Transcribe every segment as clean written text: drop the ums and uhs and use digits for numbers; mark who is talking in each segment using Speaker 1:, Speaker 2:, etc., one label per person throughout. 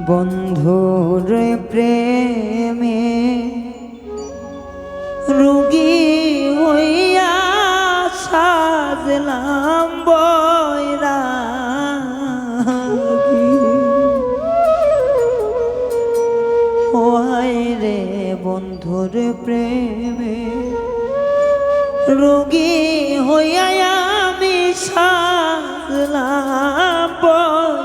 Speaker 1: বন্ধুর প্রেমে রোগী হইয়া সাজলাম বৈরাগী। ওই রে বন্ধুর প্রেমে রোগী হইয়া আমি সাজলাম বৈরাগী।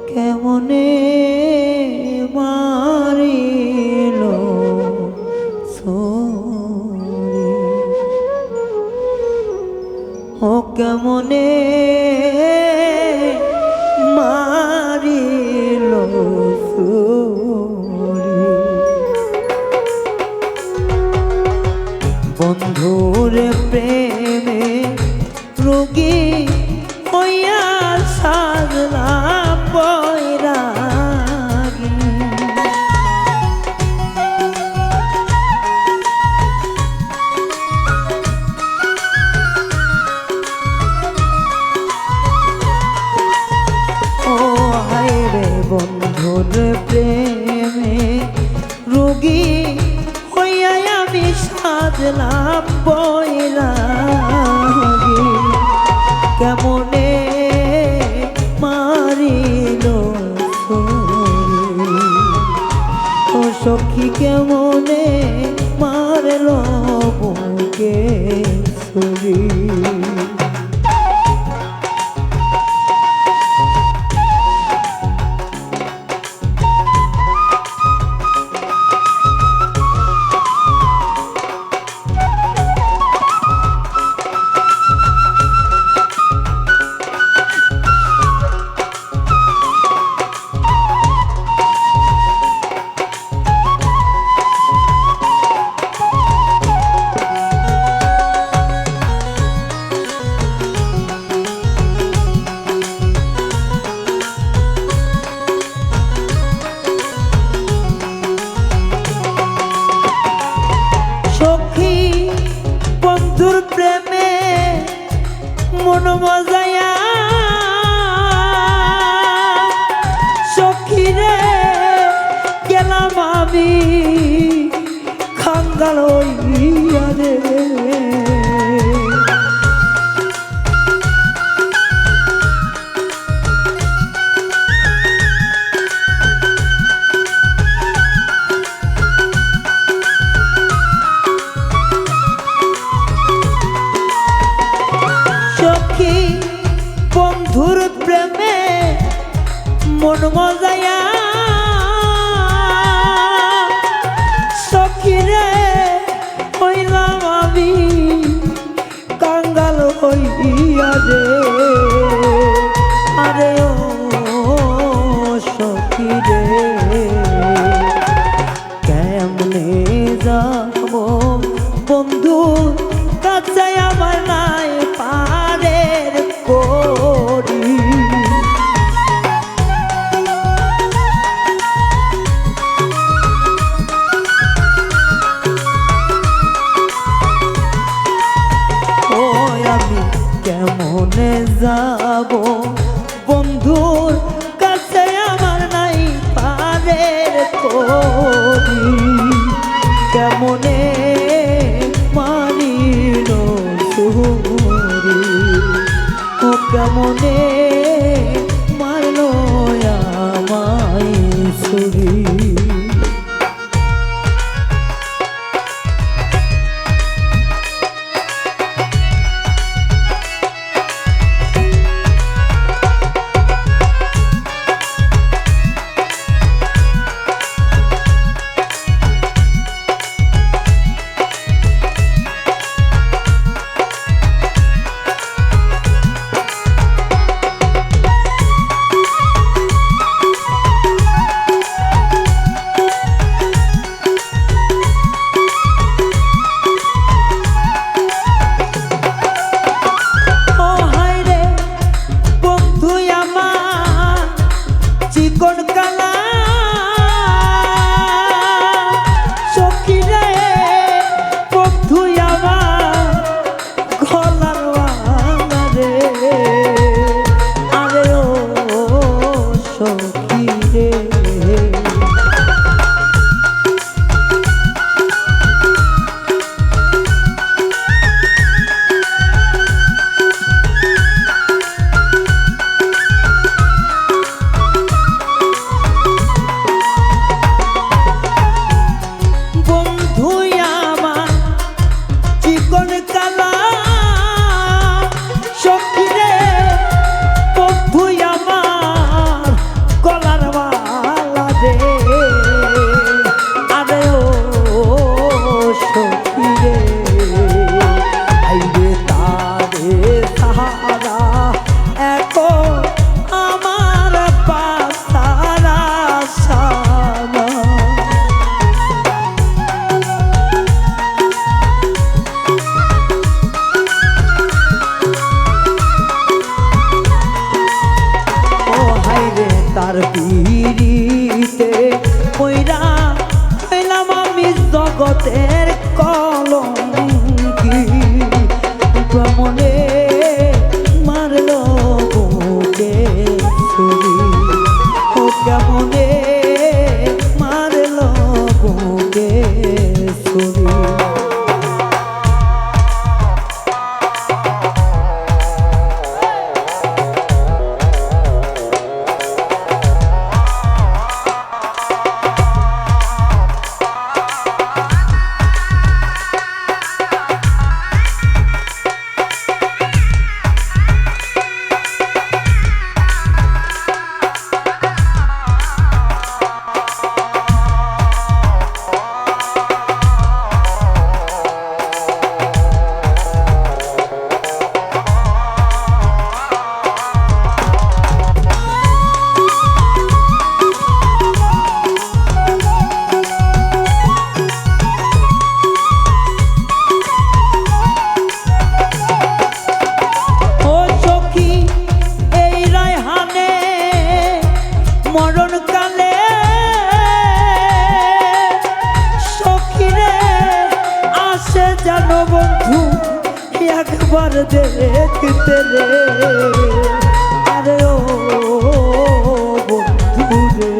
Speaker 1: কেমনে মারিল ছুরি, ও কেমনে মারিল ছুরি। বন্ধুর প্রেমে রোগী হইয়া সাজলাম বৈরাগী। ও হায় রে বন্ধুর প্রেমে রোগী হইয়া আমি সাজলাম বৈরাগী। কেমনে মারিল ছুরি, ও সখী কেমনে মারল বুকে ছুরি। বন্ধুর প্রেমে মন মজায়া সখী রে গেলাম আমি খাঙ্গাল হইয়া রে। বন্ধুর প্রেমে মন মজায়া সখী রে হইলাম আমি কাঙ্গাল হইয়া রে। আরে ও সখী রে কেমনে যাব বন্ধুর কাছে আমার নাই পারের করি। ও আমি কেমনে যাব বন্ধুর কাছে আমার নাই পারের করি। কেমনে মারিল ছুরি, ও কেমনে মারল আমায় ছুরি। তোমার পিড়িতে কইরা হইলাম আমি জগতের কলঙ্কি কেমনে মারলো বুকে ছুরি ও কেমনে মারলো বুকে ছুরি একবার দেখতে রে আরে ও বন্ধু রে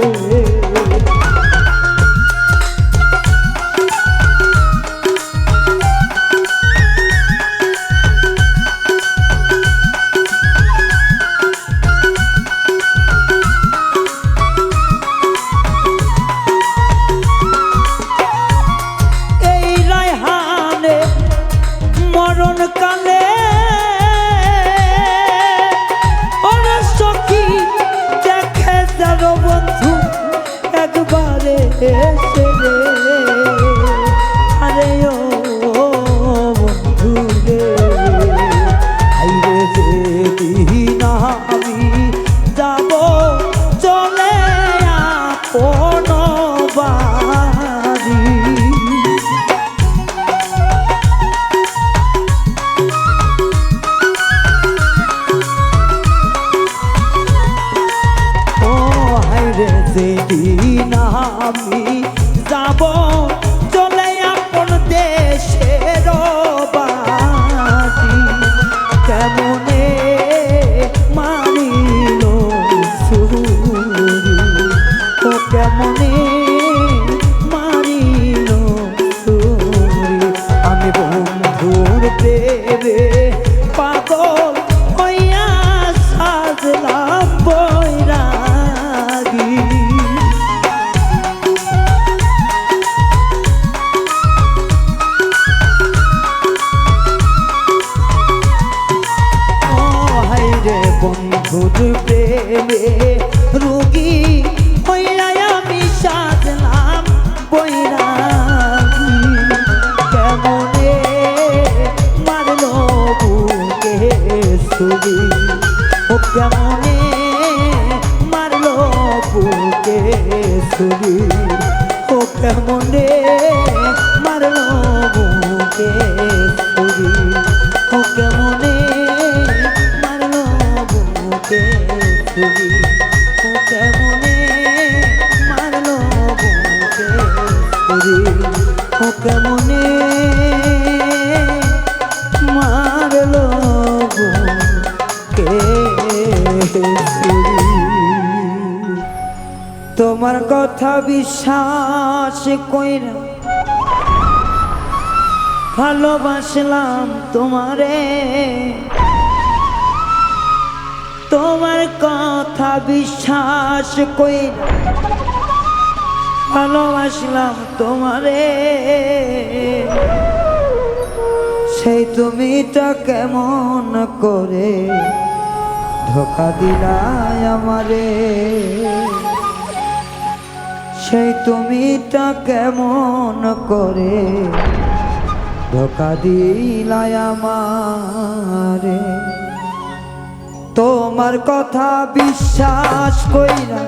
Speaker 1: এই রায়হানে মরণ কালে বন্ধু একবারে এসে রে আরে ও বন্ধু রে আইরে যেদিন আমি যাব চলে আপন বাড়ি যেদিন আমি যাব চলে আপন দেশের বাড়ি কেমনে মারিল ছুরি ও কেমনে মারিল ছুরি আমি বন্ধুর প্রেমে পাগল হইয়া সাজলাম বৈরা বন্ধুর প্রেমে রোগী হইয়া আমি সাজলাম বৈরাগী কেমনে মারলো বুকে ছুরি ও কেমনে মারলো বুকে ছুরি ও কেমনে মারলো বুকে ছুরি ও কেমনে ছুরি ও কেমনে মারলো বুকে ছুরি ও কেমনে মারলো বুকে ছুরি তোমার কথা বিশ্বাস কইরা ভালোবাসলাম তোমারে তোমার কথা বিশ্বাস কইরা ভালোবাসলাম তোমারে সেই তুমিটা কেমন করে ধোকা দিলাই আমারে সেই তুমিটা কেমন করে ধোকা দিলাই আমারে তোমার কথা বিশ্বাস কইরা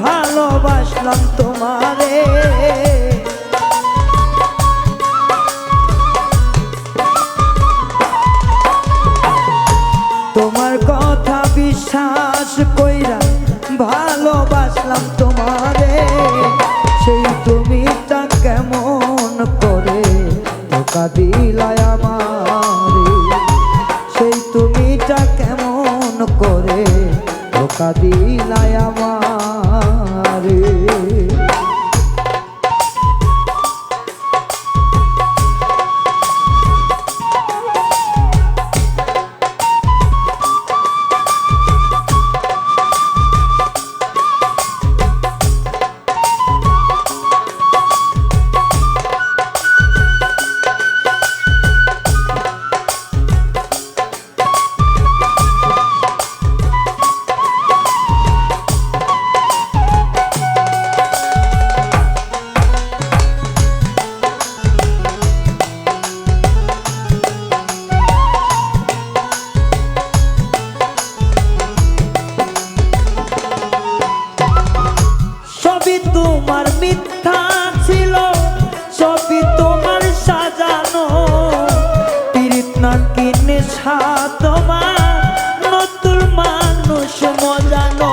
Speaker 1: ভালোবাসলাম তোমারে তোমার কথা বিশ্বাস কইরা ভালো এটা কেমন করে ধোকা দিলাই আমারে। তোমার মিথ্যা ছিল, সবই তোমার সাজানো, পীড়িত নাকি নেশা তোমার, নতুন মানুষ মজানো।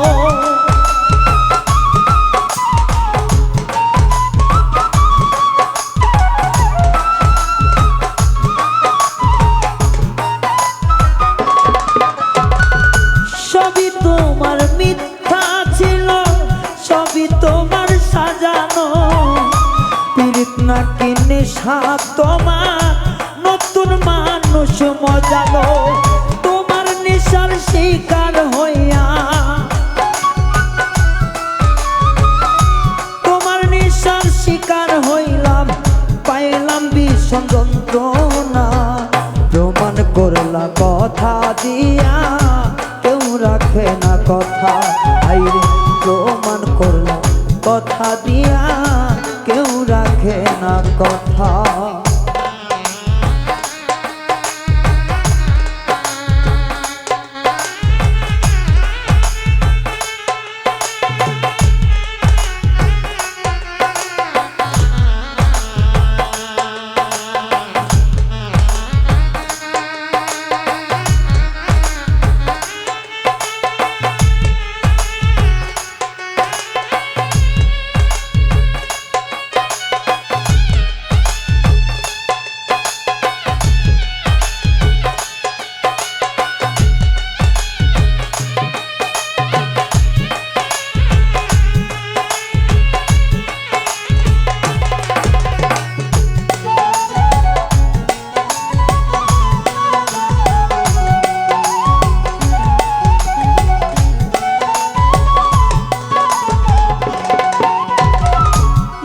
Speaker 1: সবই তোমার মিথ্যা ছিল, সবই তোমার সাজানো, পীড়িত নাকি নেশা তোমার, নতুন মানুষ মজালো। তোমার নেশার শিকার হইয়া, তোমার নেশার শিকার হইলাম, পাইলাম ভীষণ যন্ত্রণা। প্রমাণ করলা কথা দিয়া, কেউ রাখে না কথা। আইরে প্রমাণ করলা কথা দিয়া, কেউ রাখে না কথা।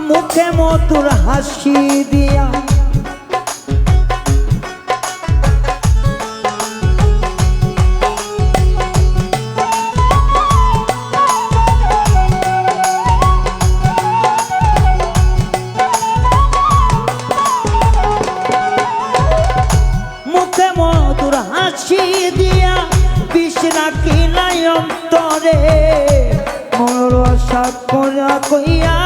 Speaker 1: মুখে মধুর হাসি দিয়া, মুখে মধুর হাসি দিয়া, বিষ রাখিলাই অন্তরে, মনোর আশা করা কইয়া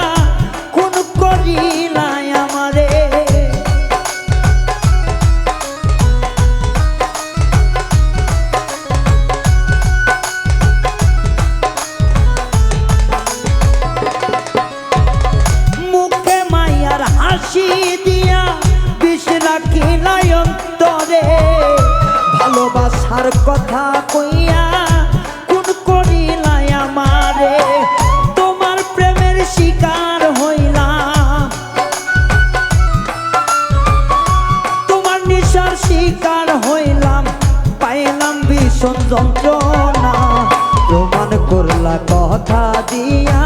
Speaker 1: কোন করিলাই আমারে। মুখে মায়ার হাসি দিয়া, বিষ রাখিলাই অন্তরে, ভালোবাসার কথা কইয়া কোন করিলাই আমারে। তোমার প্রেমের শিকার হইলাম, তোমার নেশার শিকার হইলাম, পাইলাম ভীষণ যন্ত্রণা। প্রমাণ করলা কথা দিয়া,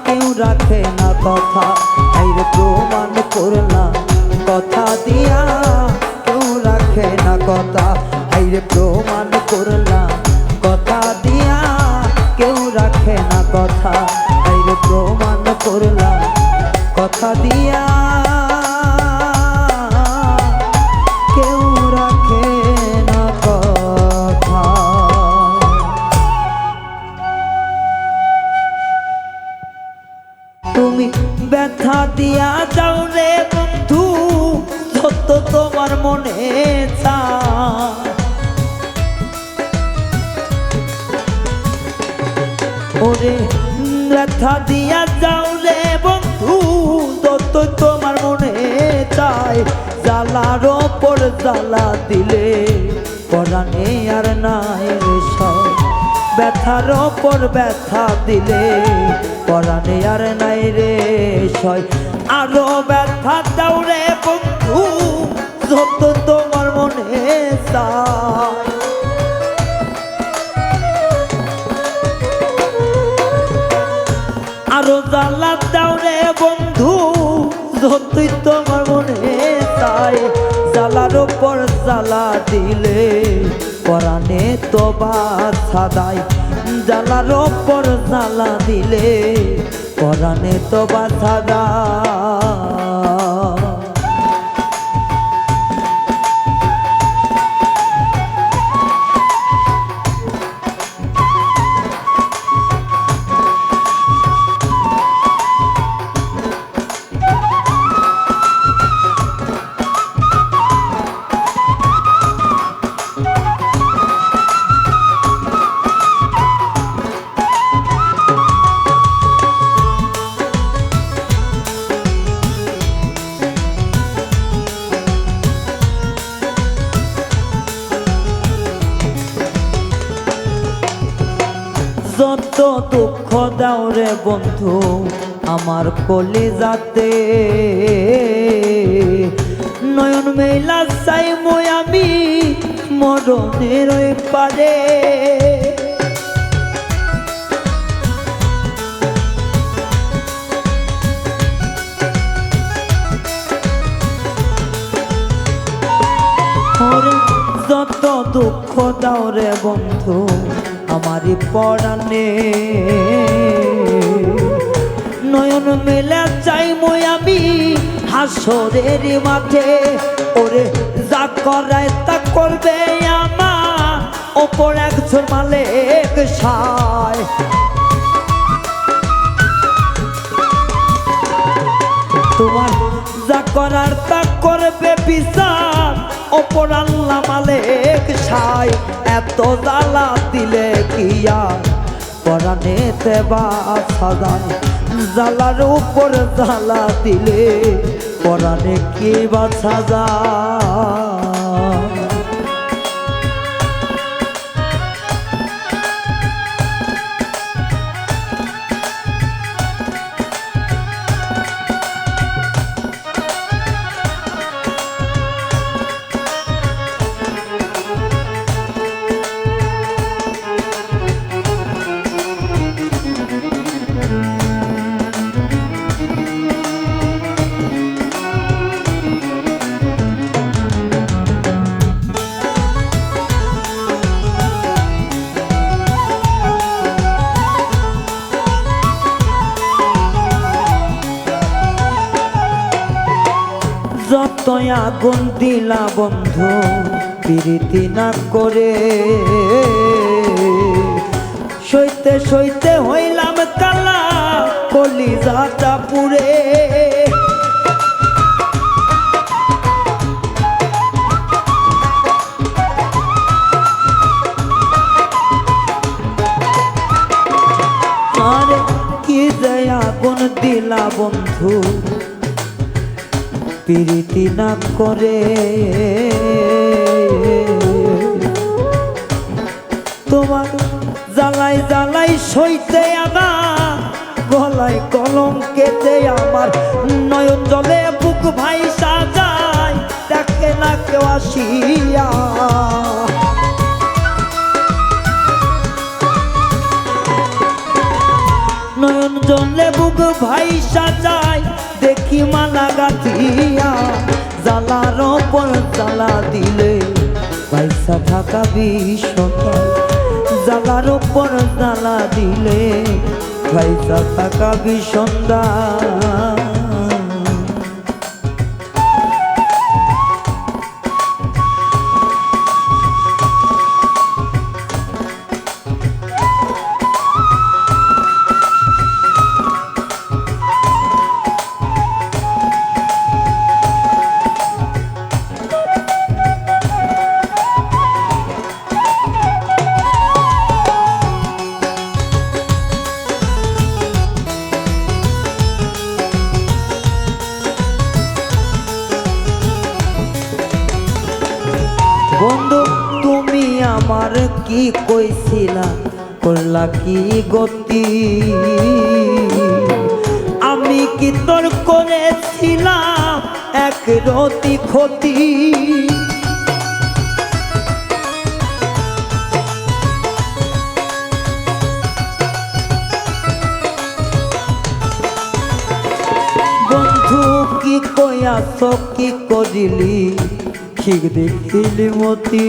Speaker 1: কেউ রাখে না কথা। আইরে প্রমাণ করলা কথা দিয়া, কেউ রাখে না কথা। আইরে প্রমাণ করলা কথা দিয়া, কেউ রাখে না কথা। আইরে প্রমাণ করলা কথা দিয়া, কেউ রাখে না কথা। তুমি ব্যথা দিয়া যাও রে বন্ধু, সত্য তোমার মনে চায়। ওরে ব্যথা দিয়া যাও রে বন্ধু, সত্য তোমার মনে চায়। জ্বালার ওপর জ্বালা দিলে পরাণে আর নাই রে সয় ব্যথার ওপর ব্যথা দিলে পরাণে আর নাই রে সয় আরো ব্যথা দাও রে বন্ধু যত তোমার মনে চায় আরো জ্বালা দাও রে বন্ধু যতই তোমার মনে চায় জ্বালার ওপর জ্বালা দিলে পরাণে তো বাধা দেয় জ্বালার ওপর জ্বালা দিলে পরাণে তো বাধা দেয় যত দুঃখ দাও রে বন্ধু আমার কলিজাতে নয়ন মেলা চাই মই আমি মরণের ওই পারে যত দুঃখ দাও রে বন্ধু আমারি পরাণে নয়ন মেলা চাই মই আমি হাসরের মাঠে ওরে যা করায় তা করবে আমার ওপর একজন মালিক সায় তোমার যা করার তা করবে বিচার ওপর আল্লাহ মালিক সায় এত জ্বালা দিলে কি আর পরাণেতে বাধা দেয় জ্বালার উপর জ্বালা দিলে পরাণে কি বাধা যায় যত আগুন দিলা বন্ধু প্রীতি না করে সইতে সইতে হইলাম কালা কলিজাটা পুড়ে আরে কি যে আগুন দিলা বন্ধু প্রীতি না করে তোমার জ্বালাই জ্বালাই সইতে আনা গলায় কলম কেটে আমার নয়ন জলে বুক ভাই সাজায় দেখে না কেউ আসিয়া নয়ন জলে বুক ভাই সাজায় দেখি মালা গাথিয়া জ্বালার ওপর জ্বালা দিলে পয়সা থাকা বিষয় জ্বালার ওপর জ্বালা দিলে পয়সা থাকা বিষয় কি কইছিলা করলা কি গতি আমি কি তোর করেছিলাম এক রতি ক্ষতি বন্ধু কি কইয়াছ কি করিলি ঠিক দেখিলি মতি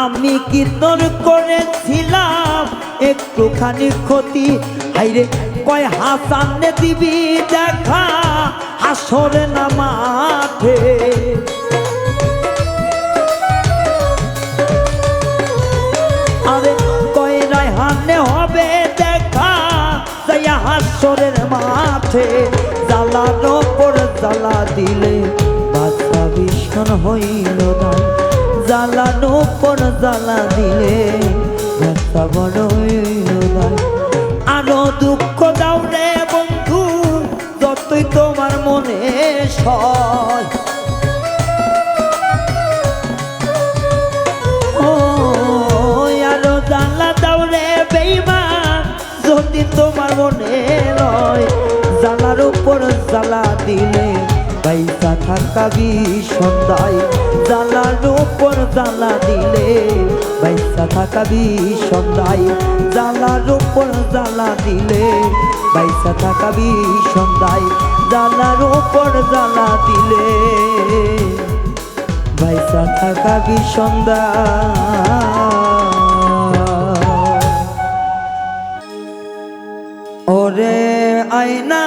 Speaker 1: আমি কি তোর করেছিলাম একটুখানি ক্ষতি হাইরে কয় হাসানে দিবি দেখা হাসরে না মাঠে আরে কয় রায়হানে হবে দেখা যাইয়া হাসরের মাঠে জ্বালার ওপর জ্বালা দিলে বাচ্চা ভীষণ হইল না জ্বালার ওপর জ্বালা দিলে বাচ্চা বড় হইল না আরো দুঃখ দাও রে বন্ধু যতই তোমার মনে সয় আরো জ্বালা দাও রে বেঈমান যদি তোমার মনে নয় জ্বালার উপর জ্বালা দিলে পয়সা থাকাবি সন্ধ্যায় জ্বালার উপর জ্বালা দিলে পয়সা থাকাবি সন্ধ্যায় জ্বালার উপর জ্বালা দিলে পয়সা থাকাবি সন্ধ্যায় জ্বালার উপর জ্বালা দিলে পয়সা থাকাবি সন্ধ্যায় ওরে আয়না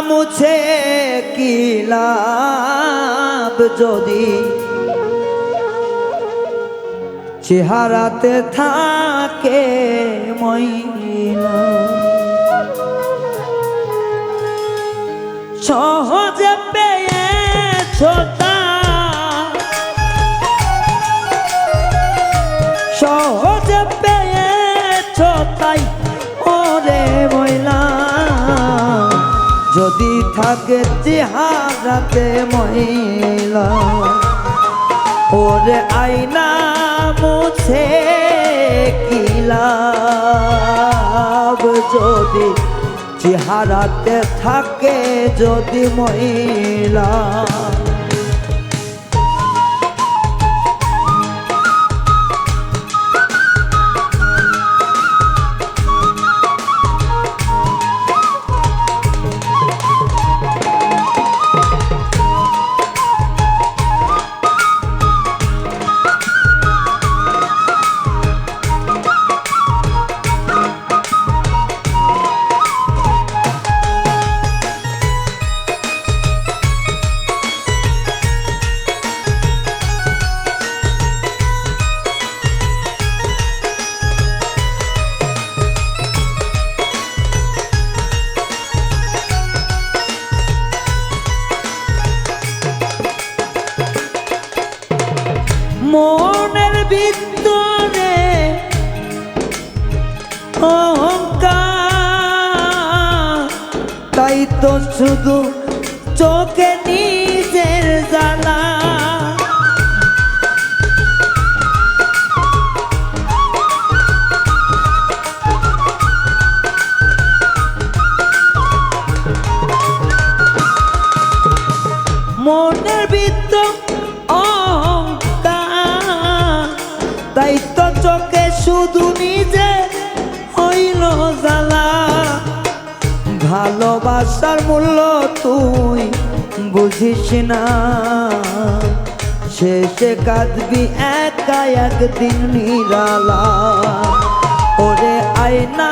Speaker 1: মুছে কি লাভ যদি চেহারাতে থাকে ময়লা সহজে পেয়েছ সহজে পেয়েছ তাই ওরে ময়লা যদি থাকে চেহারাতে ময়লা ওরে আয়না মুছে কি লাভ যদি চেহারাতে থাকে যদি ময়লা মনের ভিতরে অহংকার তাই তো শুধু চোখে নিজের জ্বালা মনের ভিতর তাই তো চোখে শুধু নিজে হইল জ্বালা ভালোবাসার মূল্য তুই বুঝিস না শেষে কাঁদবি একা একদিন নিরালা ওরে আয়না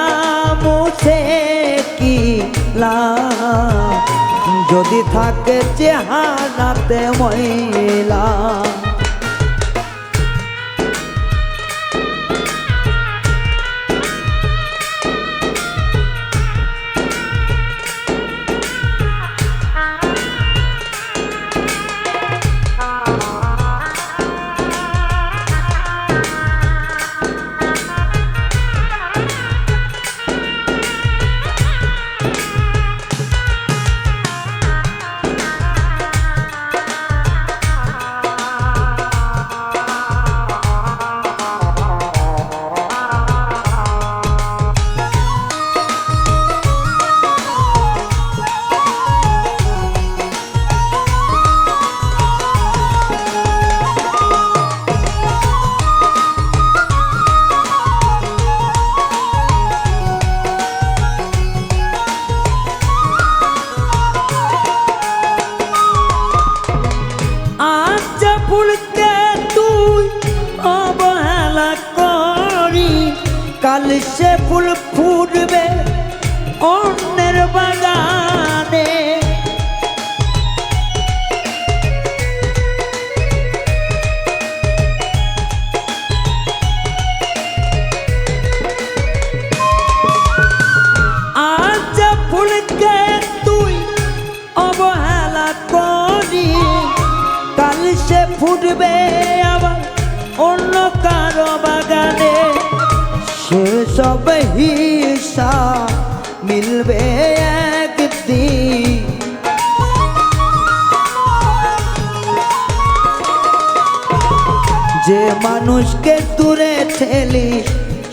Speaker 1: মুছে কি লাভ যদি থাকে চেহারাতে ময়লা কাল সে ফুল ফুটবে অন্যের বাগানে। আজ ফুলকে তুই অবহেলা করি, কাল সে ফুটবে আবার অন্য কারো বাগানে। সেসব হিসাব মিলবে একদিন, যে মানুষকে দূরে ঠেলি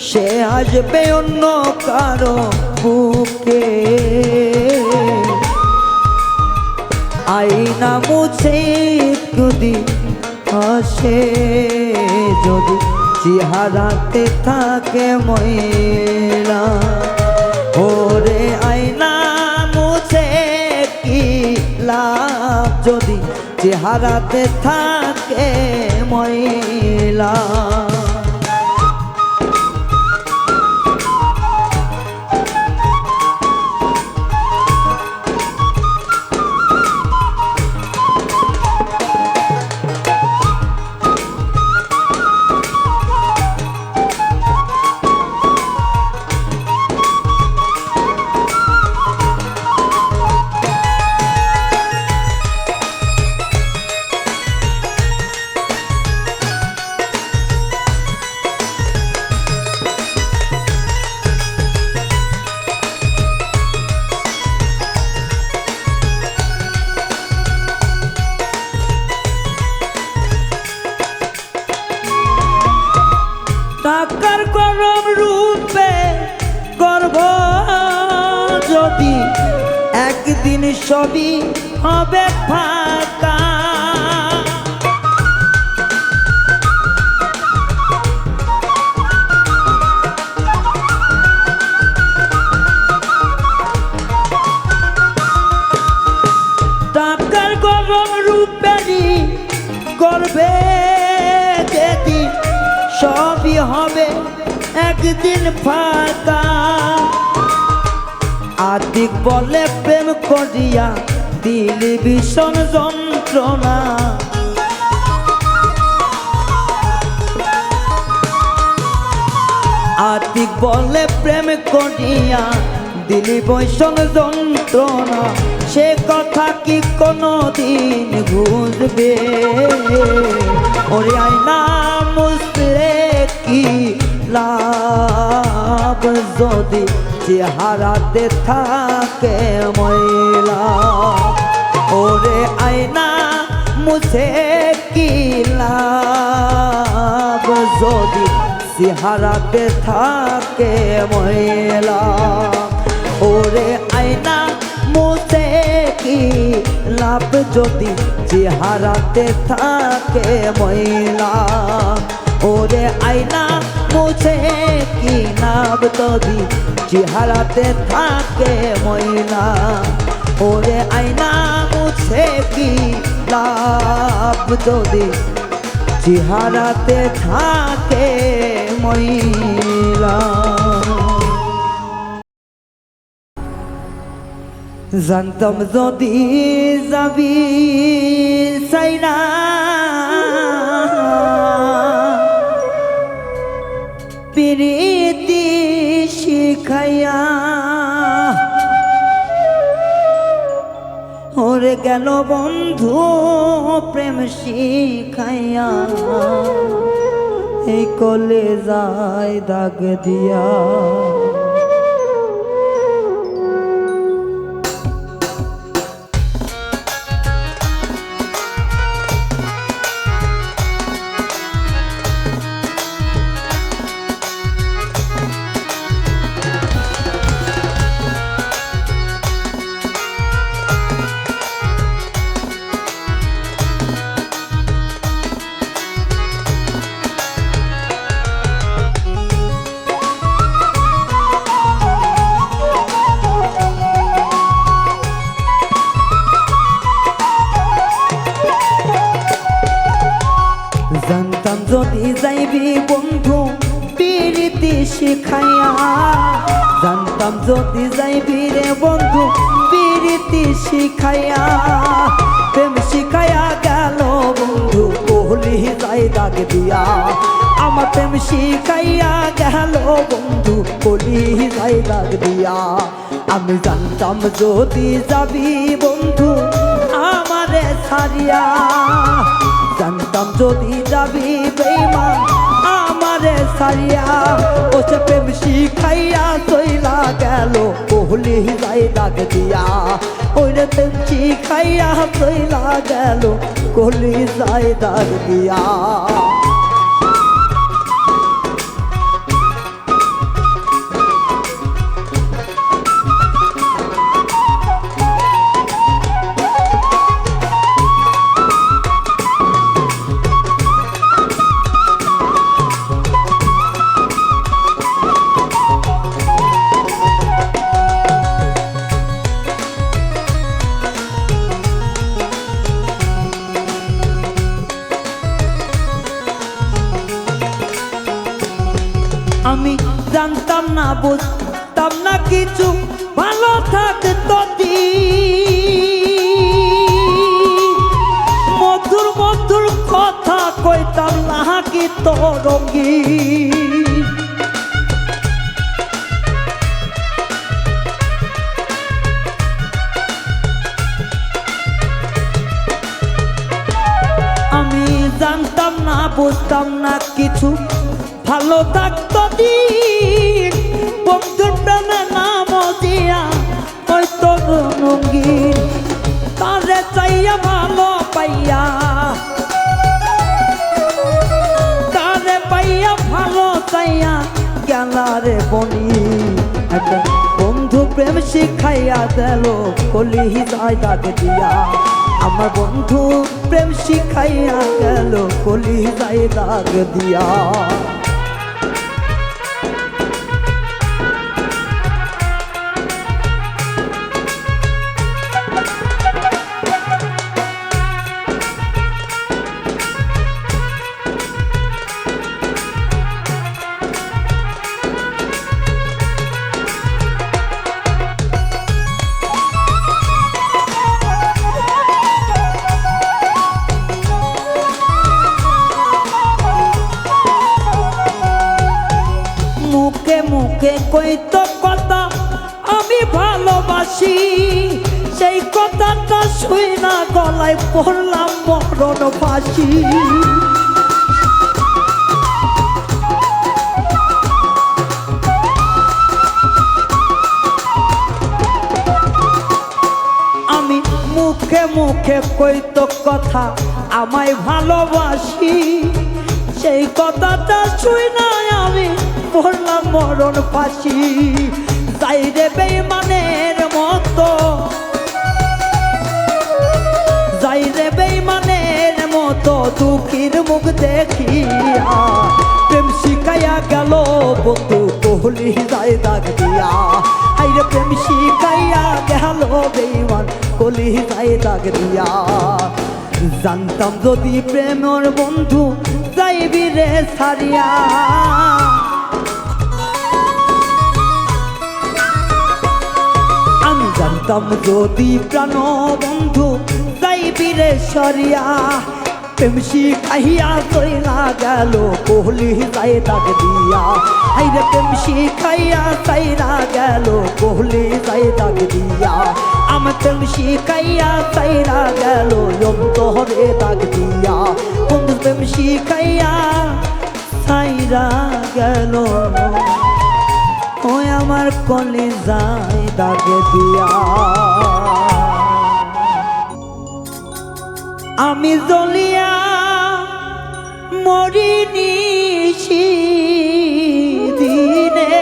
Speaker 1: সে আসবে অন্য কারো বুকে। আয়না মুছে যদি আসে, যদি চেহারাতে থাকে ময়লা, ওরে আয়না মুছে কি লাভ যদি চেহারাতে থাকে ময়লা। টাকার গরম রূপে গর্ব যদি একদিন সবই হবে ফাঁকা। টাকার গরম রূপেরই গর্বে যেদিন সবই হবে একদিন ফাঁকা। আদিক বলে প্রেম করিয়া দিলি ভীষণ যন্ত্রণা, আদিক বলে প্রেম করিয়া দিলি ভীষণ যন্ত্রণা। সে কথা কি কোনদিন বুঝবে? ওরে আয়না মুছলে কি লাভ যদি চেহারাতে থাকে ময়লা। ওরে আয়না মুছে কি লাভ যদি চেহারাতে থাকে ময়লা। ওরে আয়না মুছে কি লাভ যদি চেহারাতে থাকে ময়লা। ওরে আয়না মুছে কি লাভ যদি চেহারাতে থাকে ময়লা। ওরে আয়না মুছে কি লাভ যদি চেহারাতে থাকে ময়লা। জানতাম যদি যাবি চাইনা, প্রীতি শিখাইয়া ওরে গেল বন্ধু প্রেম শিখাইয়া, এই কলে যায় দাগ দিয়া। জানতাম যদি যাইবি বন্ধু প্রীতি পিরিতি শিখাইয়া জানতাম যদি যাইবি রে বন্ধু পিরিতি শিখাইয়া প্রেম শিখাইয়া গেল বন্ধু কলি যাই দাগ দিয়া আমার প্রেম শিখাইয়া গেল বন্ধু কলি যাই দাগ দিয়া আমি জানতাম যদি যাবি বন্ধু আমারে ছাড়িয়া জানতাম যদি যাবি বেঈমান আমারে ছাড়িয়া ও সে প্রেম শিখাইয়া চইলা গেল কলি যাই দাগ দিয়া ওই রে প্রেম শিখাইয়া চইলা গেল কলি যাই দাগ দিয়া আমি জানতাম না বুঝতাম না কিছু ভালো থাকতো মধুর মধুর কথা কইতাম না কি তরঙ্গী আমি জানতাম না বুঝতাম না কিছু ভালো থাকতো দিন বন্ধুর প্রেমে নাম দিয়া ওই তো রঙ্গিন তারে চাইয়া ভালো পাইয়া তারে পাইয়া ভালো চাইয়া গেলারে বনি বন্ধু প্রেম শিখাইয়া দিল কলি যাই দাগ দিয়া আমার বন্ধু প্রেম শিখাইয়া গেল কলি যাই দাগ দিয়া মুখে কইতো কথা আমি ভালোবাসি সেই কথাটা শুই না গলায় পড়লাম মরণ ফাঁসি আমি মুখে মুখে কইতো কথা আমায় ভালোবাসি সেই কথাটা শুই না আমি পড়লাম মরণ ফাঁসি যাই রে বেঈমানের মতো যাই রে বেঈমানের মতো দুঃখীর মুখ দেখিয়া প্রেম শিখাইয়া গেল বন্ধু কলি যাই দাগ দিয়া হাই রে প্রেম শিখাইয়া গেল বেঈমান কলি যাই দাগ দিয়া জানতাম যদি প্রেমর বন্ধু যাইবি রে ছাড়িয়া আমি জানতাম যদি প্রাণ বন্ধু যাইবি রে সরিয়া প্রেম শিখাইয়া চইলা গেল কলি যাই দাগ দিয়া হাই রে প্রেম শিখাইয়া চইলা গেল কলি যাই দাগ দিয়া আমার প্রেম শিখাইয়া চইলা গেল অন্তরে দাগ দিয়া বন্ধু প্রেম শিখাইয়া চইলা গেল ওই আমার কলি যাই দাগ দিয়া আমি জ্বলিয়া মরিনি দিনে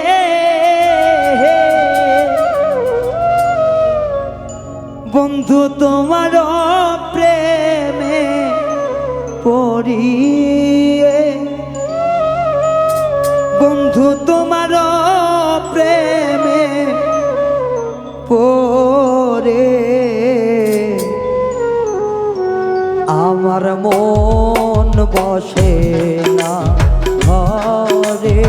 Speaker 1: বন্ধু তোমার প্রেমে পড়িয়ে বন্ধু তোমার প্রেমে পড়ে আমার মন বসে না ঘরে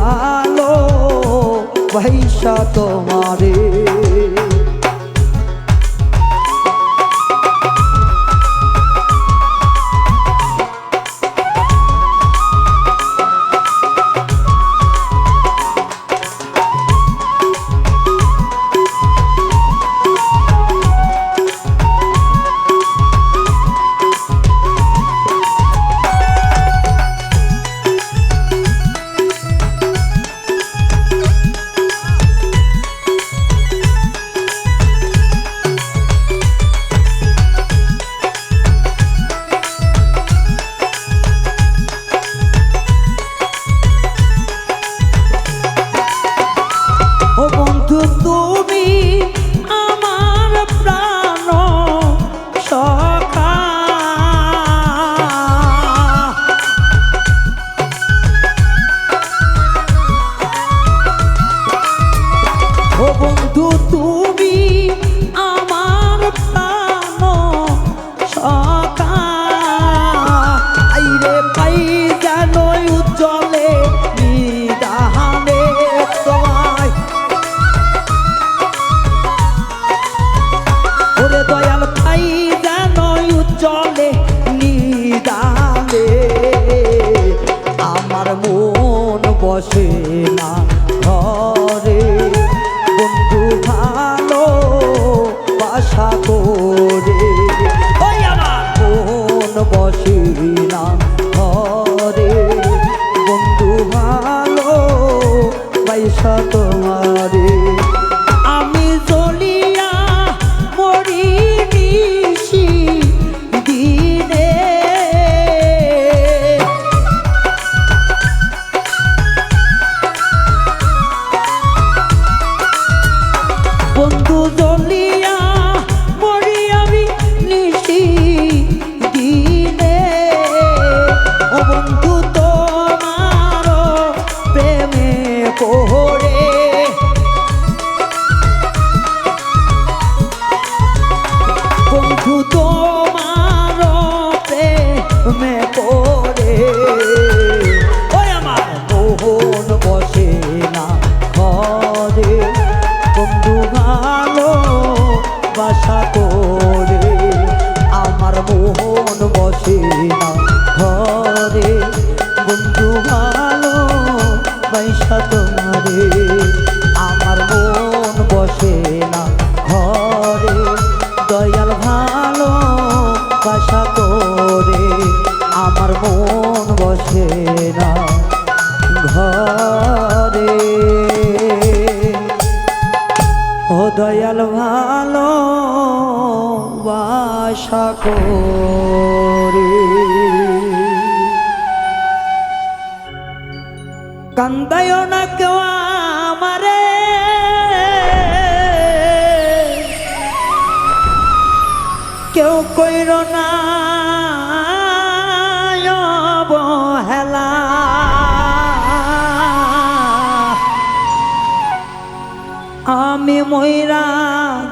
Speaker 1: ভালো ভাইসা তোমারে। তুমি আমার প্রাণ সখা, ও বন্ধু তুমি আমার প্রাণ সখা, আইরে পাই যেন উজ্জ্বলে নিদানে তোমায়, ওরে দয়াল পাই যেন উজ্জ্বলে নিদানে, আমার মন বসে না ঘরে বন্ধু ভালো বাসা করে, ওই আমার মন বসে না ঘরে বন্ধু ভালো বাসা তোমারে। আমি জ্বলিয়া মরি নিশি দিনে, বন্ধু জ্বলিয়া মরি আমি নিশি দিনে, ও বন্ধু তোমার প্রেমে পড়ে, বন্ধু তোমার প্রেমে পড়ে, ওই আমার মন বসে না ঘরে বন্ধু ভালো বাসা করে, আমার মন বসে না ঘরে বন্ধু ভালো বাসা তোমারে, আমার মন বসে না ঘরে দয়াল ভালো বাসা করে, আমার মন বসে না ঘরে, ও দয়াল ভালো বাসা করে। কান্দায় না কেউ আমারে, কেউ কইর না অবহেলা, আমি মইরা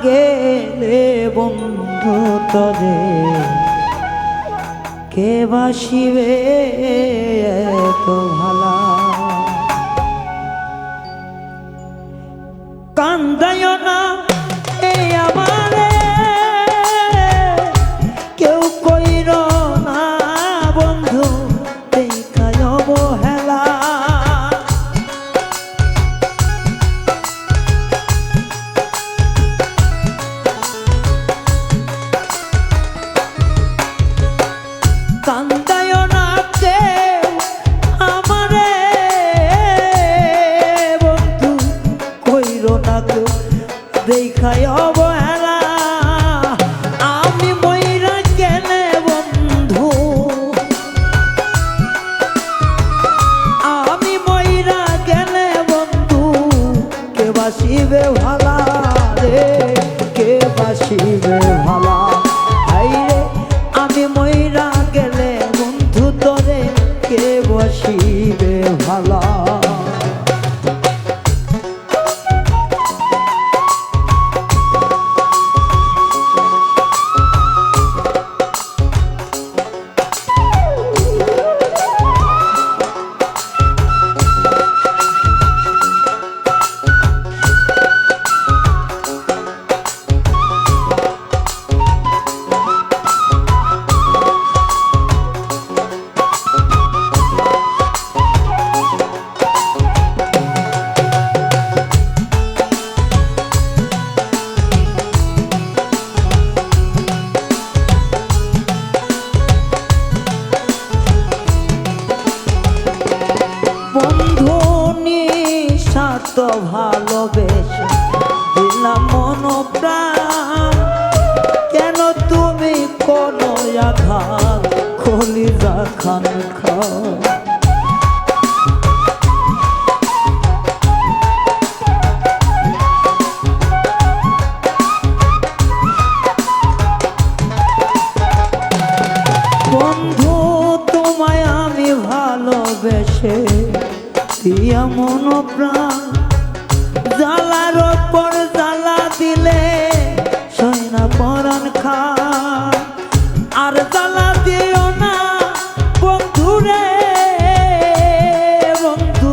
Speaker 1: গেলে বন্ধু তরে কে বাসিবে এত ভালা, কান্দায় না এই আমারে কেউ কইর না বন্ধু দেখায় অবহেলা, কান্দায় না কেউ আমারে বন্ধু কইর না কেউ দেখায় অবহেলা, আমি মইরা গেলে বন্ধু, আমি মইরা গেলে বন্ধু কে বাসিবে ভালা রে, কে বাসিবে ভালা, আইরে আমি মইরা গেলে বন্ধু তোরে কে বাসিবে ভালা। তো ভালোবেসে দিলাম মন প্রাণ, কেন তুমি কোনো আঘাত কলিজা খান খাও। বন্ধু তোমায় আমি ভালোবেসে দিয়া মন প্রাণ, জ্বালার ওপর জ্বালা দিলে সয়না পরাণ খান। আর জ্বালা দিও না বন্ধু রে, বন্ধু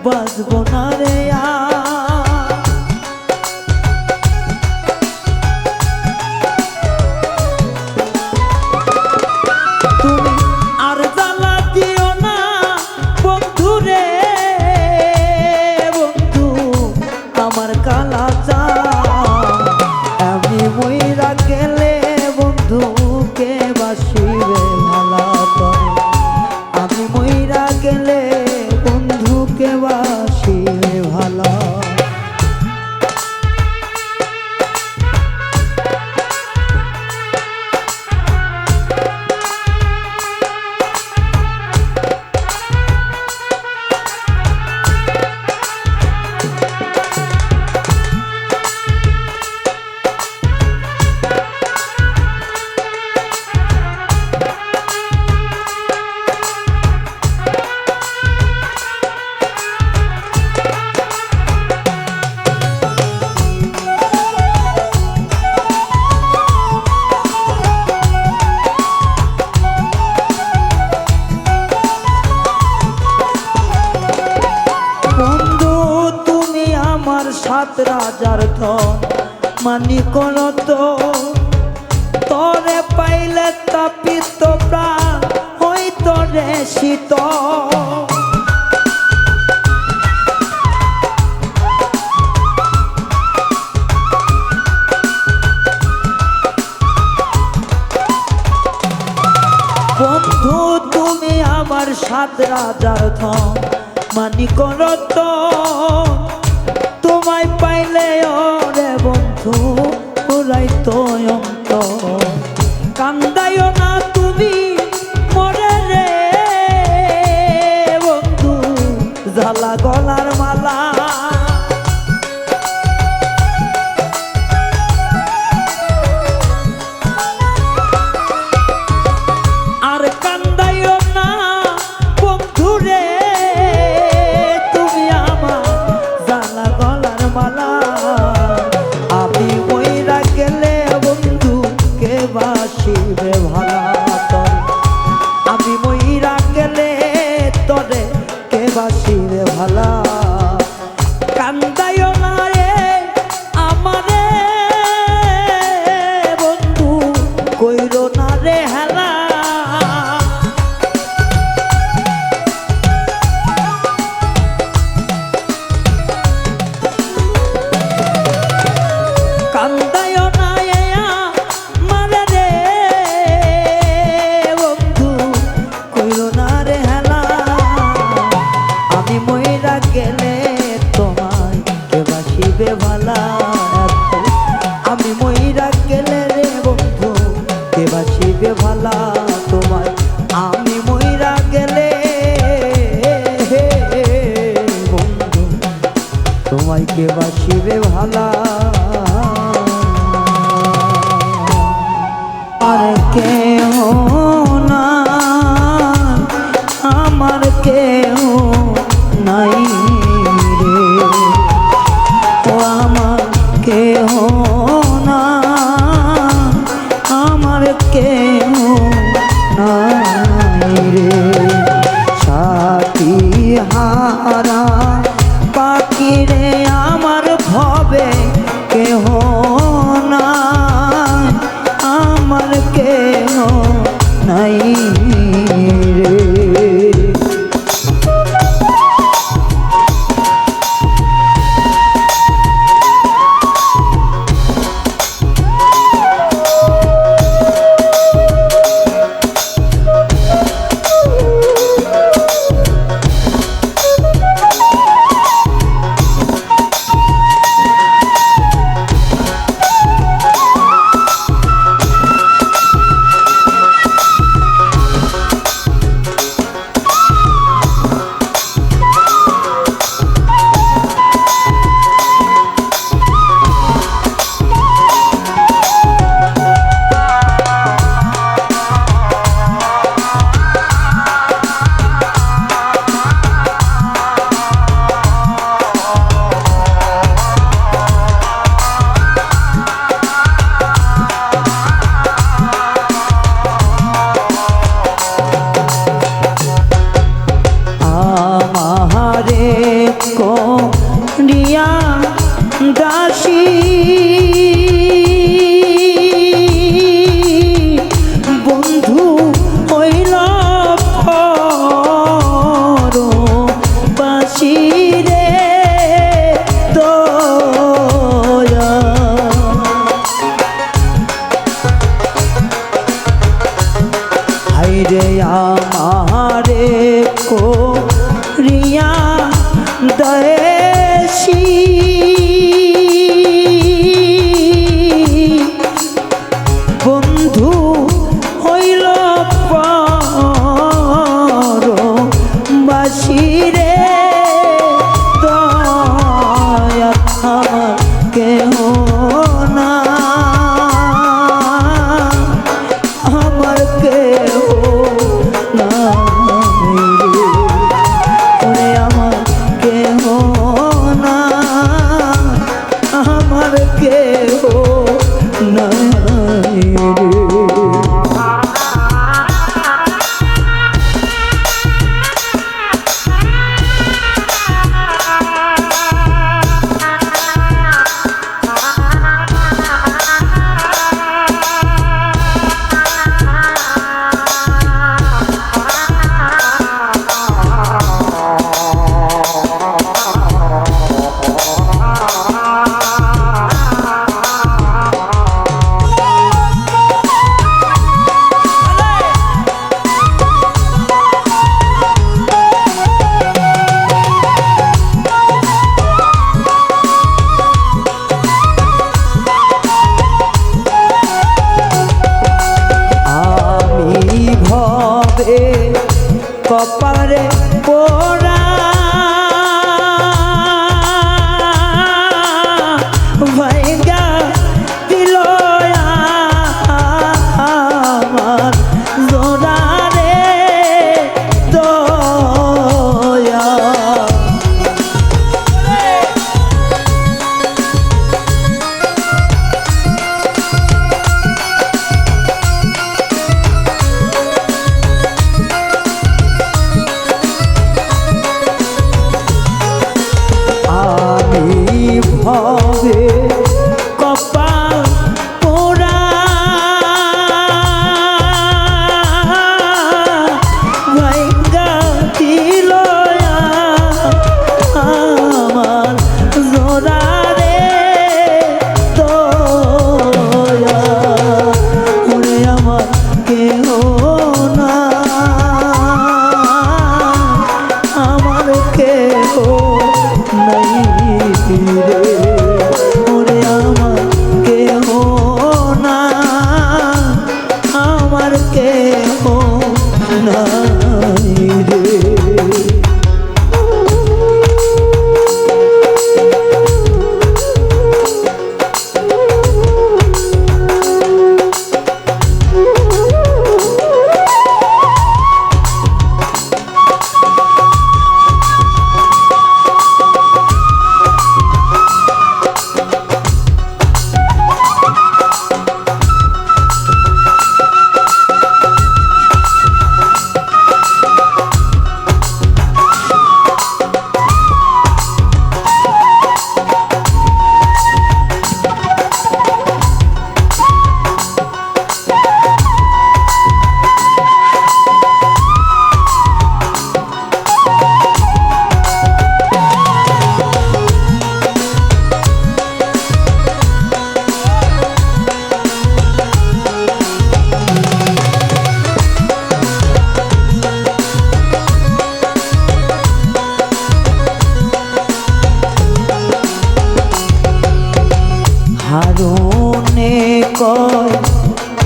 Speaker 1: বাঁচবো না রে আর। তুমি আর জ্বালা দিও না বন্ধু রে, বন্ধু আমার কালা চা। আমি মইরা গেলে বন্ধুকে বাসিবে ভালা করে, আমি মইরা গেলে বন্ধুকে বাসিবে ভালা। সাত রাজার ধন মানি করো তো, তরে পাইলে তাপিত প্রাণ হইত রে শীত। বন্ধু তুমি আমার সাত রাজার ধন মানি করো তো, তোমায় পাইলে ওরে বন্ধু পুরাই তো অন্ত। কান্দাইও না তুমি মরে রে বন্ধু, জ্বালা গলার মালা। আর কান্দাইও না বন্ধু রে, তুমি আমার জ্বালা গলার মালা। আমি মইরা গেলে বন্ধু কে বাসিবে ভালা তোর, আমি মইরা গেলে তোরে কে বাসিবে ভালা। কান্দাইও না রে আমারে বন্ধু, কইরো না রে হেলা। কান্দাইও না মারে রে বন্ধু, কইরো না রে হেলা। আমি মইরা গেলে তোমায় কে বাসিবে ভালা। আমি মইরা গেলে রে বন্ধু কে বাসিবে ভালা তোমায়, আমি মইরা গেলে বন্ধু তোমায় কে বাসিবে ভালা। আর কেহ না আমার কেহ নাই রে, ও আমার কেহ না আমার কেহ নাই রে। সাথী হারা পাখি রে আমার ভবে কেহ নাই, আমার কেহ নাই রে।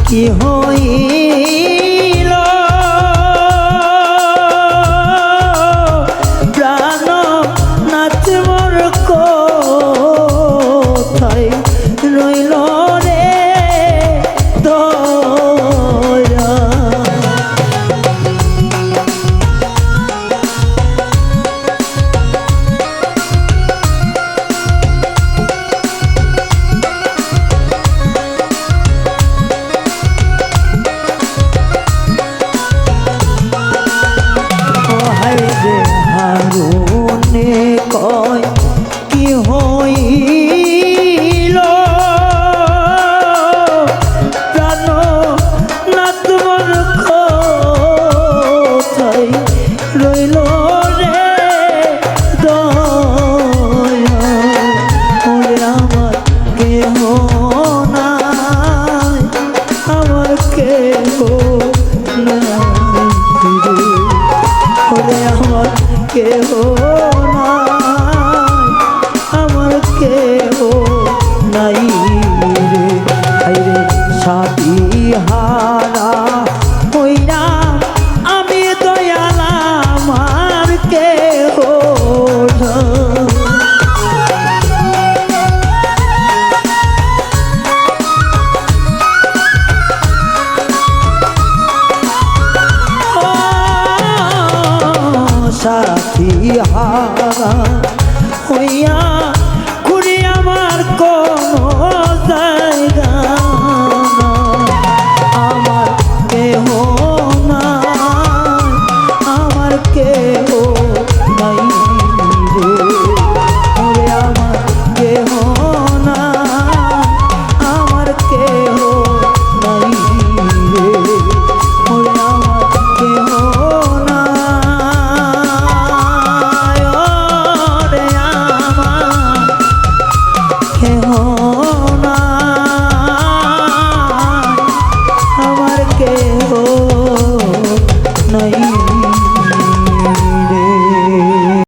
Speaker 1: কি হইল প্রাণ নাচ মোর কোথায় রইল রে দয়া হারুনে কয় কি হইল প্রাণ নাথ মোর কোথায় রইল রে দয়া ওরে আমার কেহ নাই আমার কেহ নাই ওরে আমার কেহ নাই আমার কেহ নাই রে হায়রে সাথী হারা হইরা আমি দয়াল আমার কেহ সাথী হারা হইয়া ঘুরি আমার কোনো জায়গা আমার কেহ নাই আমার কেহ নাই রে ওরে আমার কেহ নাই আমার কেহ নাই রে ওরে আমার কেহ नहीं